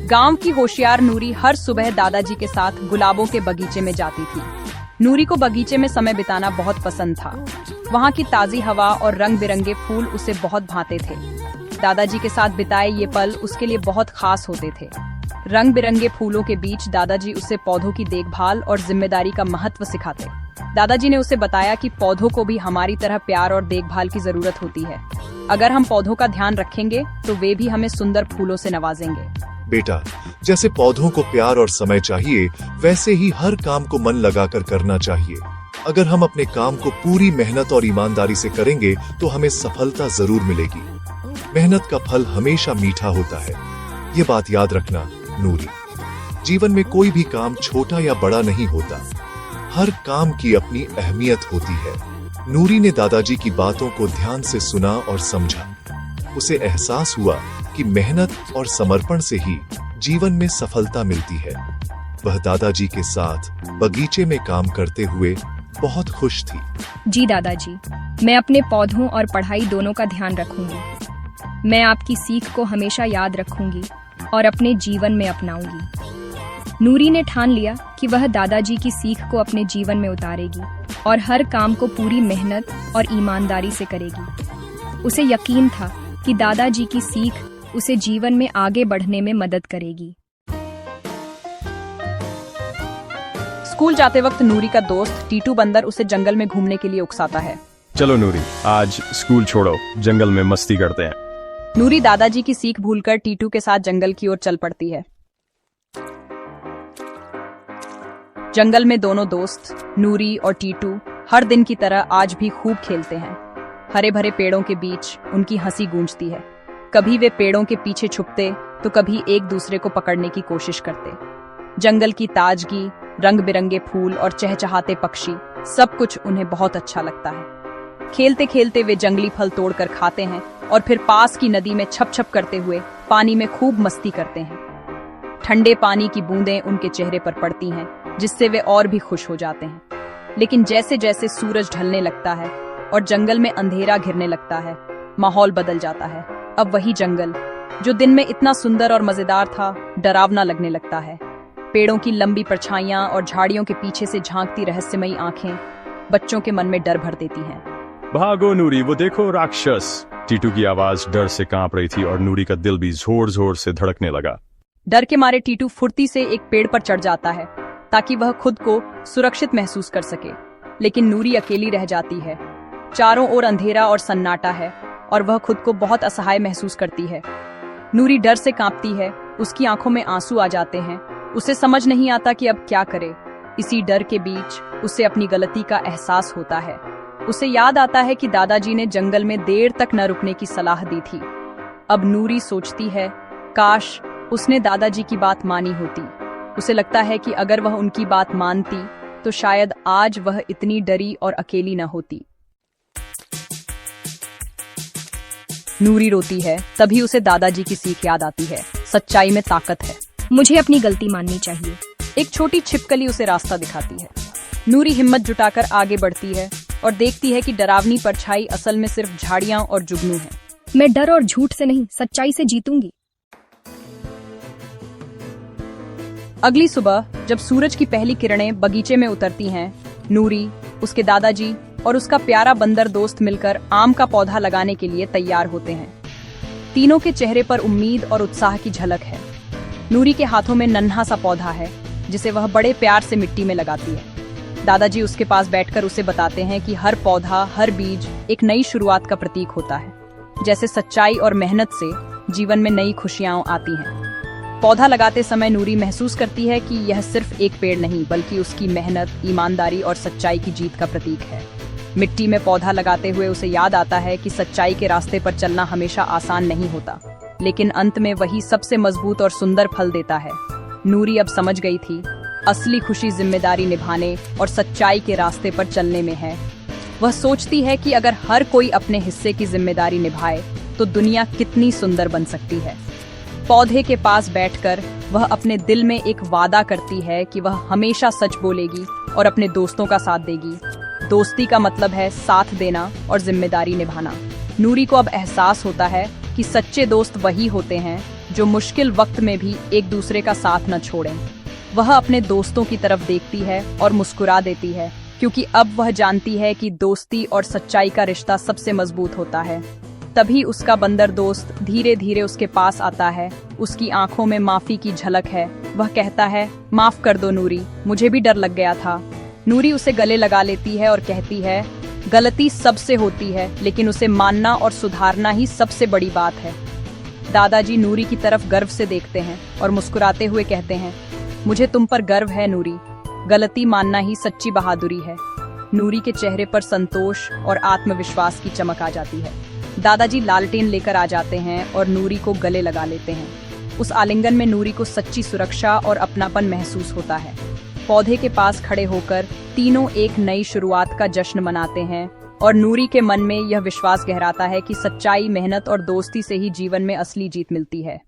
गांव की होशियार नूरी हर सुबह दादाजी के साथ गुलाबों के बगीचे में जाती थी। नूरी को बगीचे में समय बिताना बहुत पसंद था। वहाँ की ताजी हवा और रंग बिरंगे फूल उसे बहुत भाते थे। दादाजी के साथ बिताए ये पल उसके लिए बहुत खास होते थे। रंग बिरंगे फूलों के बीच दादाजी उसे पौधों की देखभाल और जिम्मेदारी का महत्व सिखाते। दादाजी ने उसे बताया कि पौधों को भी हमारी तरह प्यार और देखभाल की जरूरत होती है। अगर हम पौधों का ध्यान रखेंगे तो वे भी हमें सुंदर फूलों से नवाजेंगे। बेटा, जैसे पौधों को प्यार और समय चाहिए, वैसे ही हर काम को मन लगाकर करना चाहिए। अगर हम अपने काम को पूरी मेहनत और ईमानदारी से करेंगे तो हमें सफलता जरूर मिलेगी। मेहनत का फल हमेशा मीठा होता है, ये बात याद रखना नूरी। जीवन में कोई भी काम छोटा या बड़ा नहीं होता, हर काम की अपनी अहमियत होती है। नूरी ने दादाजी की बातों को ध्यान से सुना और समझा। उसे एहसास हुआ कि मेहनत और समर्पण से ही जीवन में सफलता मिलती है। वह दादाजी के साथ बगीचे में काम करते हुए बहुत खुश थी। जी दादाजी, मैं अपने पौधों और पढ़ाई दोनों का ध्यान रखूंगी। मैं आपकी सीख को हमेशा याद रखूंगी और अपने जीवन में अपनाऊंगी। नूरी ने ठान लिया कि वह दादाजी की सीख को अपने जीवन में उतारेगी और हर काम को पूरी मेहनत और ईमानदारी से करेगी। उसे यकीन था कि दादाजी की सीख उसे जीवन में आगे बढ़ने में मदद करेगी। स्कूल जाते वक्त नूरी का दोस्त टीटू बंदर उसे जंगल में घूमने के लिए उकसाता है। चलो नूरी, आज स्कूल छोड़ो, जंगल में मस्ती करते हैं। नूरी दादाजी की सीख भूलकर टीटू के साथ जंगल की ओर चल पड़ती है। जंगल में दोनों दोस्त नूरी और टीटू हर दिन की तरह आज भी खूब खेलते हैं। हरे भरे पेड़ों के बीच उनकी हंसी गूंजती है। कभी वे पेड़ों के पीछे छुपते तो कभी एक दूसरे को पकड़ने की कोशिश करते। जंगल की ताजगी, रंग बिरंगे फूल और चहचहाते पक्षी, सब कुछ उन्हें बहुत अच्छा लगता है। खेलते खेलते वे जंगली फल तोड़कर खाते हैं और फिर पास की नदी में छप छप करते हुए पानी में खूब मस्ती करते हैं। ठंडे पानी की बूंदें उनके चेहरे पर पड़ती हैं, जिससे वे और भी खुश हो जाते हैं। लेकिन जैसे जैसे सूरज ढलने लगता है और जंगल में अंधेरा घिरने लगता है, माहौल बदल जाता है। अब वही जंगल जो दिन में इतना सुंदर और मजेदार था, डरावना लगने लगता है। पेड़ों की लंबी परछाइयां और झाड़ियों के पीछे से झांकती रहस्यमयी आंखें बच्चों के मन में डर भर देती हैं। भागो नूरी, वो देखो राक्षस। टीटू की आवाज डर से कांप रही थी और नूरी का दिल भी जोर जोर से धड़कने लगा। डर के मारे टीटू फुर्ती से एक पेड़ पर चढ़ जाता है ताकि वह खुद को सुरक्षित महसूस कर सके। लेकिन नूरी अकेली रह जाती है। चारों ओर अंधेरा और सन्नाटा है और वह खुद को बहुत असहाय महसूस करती है। नूरी डर से कांपती है, उसकी आंखों में आंसू आ जाते हैं। उसे समझ नहीं आता कि अब क्या करे। इसी डर के बीच उसे अपनी गलती का एहसास होता है। उसे याद आता है कि दादाजी ने जंगल में देर तक न रुकने की सलाह दी थी। अब नूरी सोचती है, काश उसने दादाजी की बात मानी होती। उसे लगता है कि अगर वह उनकी बात मानती तो शायद आज वह इतनी डरी और अकेली न होती। नूरी रोती है, तभी उसे दादाजी की सीख याद आती है, सच्चाई में ताकत है। मुझे अपनी गलती माननी चाहिए। एक छोटी छिपकली उसे रास्ता दिखाती है। नूरी हिम्मत जुटाकर आगे बढ़ती है और देखती है कि डरावनी परछाई असल में सिर्फ झाड़ियां और जुगनू है। मैं डर और झूठ से नहीं, सच्चाई से जीतूंगी। अगली सुबह जब सूरज की पहली किरणें बगीचे में उतरती हैं, नूरी, उसके दादाजी और उसका प्यारा बंदर दोस्त मिलकर आम का पौधा लगाने के लिए तैयार होते हैं। तीनों के चेहरे पर उम्मीद और उत्साह की झलक है। नूरी के हाथों में नन्हा सा पौधा है जिसे वह बड़े प्यार से मिट्टी में लगाती है। दादाजी उसके पास बैठकर उसे बताते हैं कि हर पौधा, हर बीज एक नई शुरुआत का प्रतीक होता है। जैसे सच्चाई और मेहनत से जीवन में नई खुशियां आती हैं। पौधा लगाते समय नूरी महसूस करती है कि यह सिर्फ एक पेड़ नहीं, बल्कि उसकी मेहनत, ईमानदारी और सच्चाई की जीत का प्रतीक है। मिट्टी में पौधा लगाते हुए उसे याद आता है कि सच्चाई के रास्ते पर चलना हमेशा आसान नहीं होता, लेकिन अंत में वही सबसे मजबूत और सुंदर फल देता है। नूरी अब समझ गई थी, असली खुशी जिम्मेदारी निभाने और सच्चाई के रास्ते पर चलने में है। वह सोचती है कि अगर हर कोई अपने हिस्से की जिम्मेदारी निभाए तो दुनिया कितनी सुंदर बन सकती है। पौधे के पास बैठकर वह अपने दिल में एक वादा करती है कि वह हमेशा सच बोलेगी और अपने दोस्तों का साथ देगी। दोस्ती का मतलब है साथ देना और जिम्मेदारी निभाना। नूरी को अब एहसास होता है कि सच्चे दोस्त वही होते हैं जो मुश्किल वक्त में भी एक दूसरे का साथ न छोड़ें। वह अपने दोस्तों की तरफ देखती है और मुस्कुरा देती है, क्योंकि अब वह जानती है कि दोस्ती और सच्चाई का रिश्ता सबसे मजबूत होता है। तभी उसका बंदर दोस्त धीरे धीरे उसके पास आता है। उसकी आंखों में माफी की झलक है। वह कहता है, माफ कर दो नूरी, मुझे भी डर लग गया था। नूरी उसे गले लगा लेती है और कहती है, गलती सबसे होती है, लेकिन उसे मानना और सुधारना ही सबसे बड़ी बात है। दादाजी नूरी की तरफ गर्व से देखते हैं और मुस्कुराते हुए कहते हैं, मुझे तुम पर गर्व है नूरी, गलती मानना ही सच्ची बहादुरी है। नूरी के चेहरे पर संतोष और आत्मविश्वास की चमक आ जाती है। दादाजी लालटेन लेकर आ जाते हैं और नूरी को गले लगा लेते हैं। उस आलिंगन में नूरी को सच्ची सुरक्षा और अपनापन महसूस होता है। पौधे के पास खड़े होकर तीनों एक नई शुरुआत का जश्न मनाते हैं और नूरी के मन में यह विश्वास गहराता है कि सच्चाई, मेहनत और दोस्ती से ही जीवन में असली जीत मिलती है।